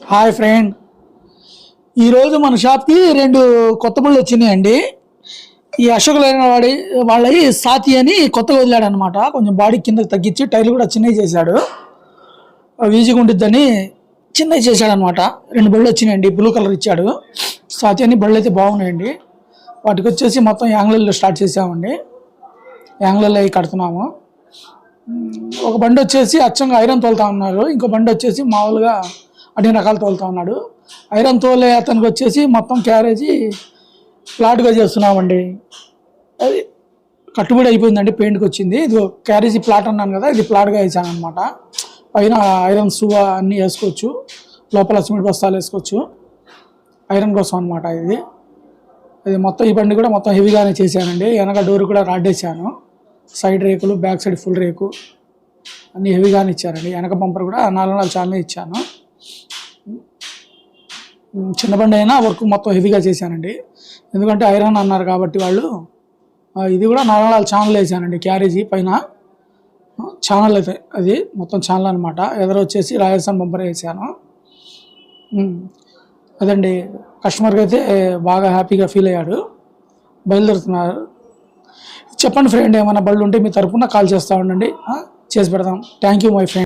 Hi friend, ఈరోజు మన షాప్కి 2 కొత్త బళ్ళు వచ్చినాయండి. ఈ అశోక్ లైన్ వాళ్ళవి సాతి అని కొత్తగా వదిలాడు అనమాట. కొంచెం బాడీ కిందకి తగ్గించి టైర్లు కూడా చిన్నవి చేశాడు. ఈజీగా ఉండిద్దని చిన్నవి చేశాడు అనమాట. 2 బళ్ళు వచ్చినాయండి, బ్లూ కలర్ ఇచ్చాడు. సాతి అని బళ్ళు అయితే బాగున్నాయండి. వాటికి వచ్చేసి మొత్తం యాంగ్లర్లో స్టార్ట్ చేసామండి. యాంగ్లర్లో అవి కడుతున్నాము. ఒక బండి వచ్చేసి అచ్చంగా ఐరన్ తోలుతా ఉన్నారు, ఇంకో బండి వచ్చేసి మామూలుగా అన్ని రకాలు తోలుతా ఉన్నాడు. ఐరన్ తోలే అతనికి వచ్చేసి మొత్తం క్యారేజీ ఫ్లాట్గా చేస్తున్నామండి. అది కట్టుబడి అయిపోయిందండి, పెయింట్కి వచ్చింది. ఇది క్యారేజీ ప్లాట్ అన్నాను కదా, ఇది ప్లాట్గా వేసాను అనమాట. పైన ఐరన్ సువ అన్నీ వేసుకోవచ్చు, లోపల సిమెంట్ బస్తాలు వేసుకోవచ్చు. ఐరన్ కోసం అనమాట ఇది మొత్తం. ఈ బండి కూడా మొత్తం హెవీగానే చేశానండి. వెనక డోర్ కూడా రాడ్ వేసాను, సైడ్ రేకులు, బ్యాక్ సైడ్ ఫుల్ రేకు అన్నీ హెవీగానే ఇచ్చారండి. వెనక బంపర్ కూడా 4 చాలనే ఇచ్చాను. చిన్న బండి అయినా వర్క్ మొత్తం హెవీగా చేశానండి, ఎందుకంటే ఐరన్ అన్నారు కాబట్టి వాళ్ళు. ఇది కూడా 4 ఛానల్ వేసానండి. క్యారేజీ పైన ఛానల్ అయితే అది మొత్తం ఛానల్ అనమాట. ఎదురు వచ్చేసి రాజస్థాన్ బంపర్ వేసాను. అదండి, కస్టమర్కి అయితే బాగా హ్యాపీగా ఫీల్ అయ్యాడు. బయలుదేరుతున్నారు. చెప్పండి ఫ్రెండ్, ఏమైనా బళ్ళు ఉంటే మీ తరపున కాల్ చేస్తూ ఉండండి, చేసి పెడదాం. Thank you my friend.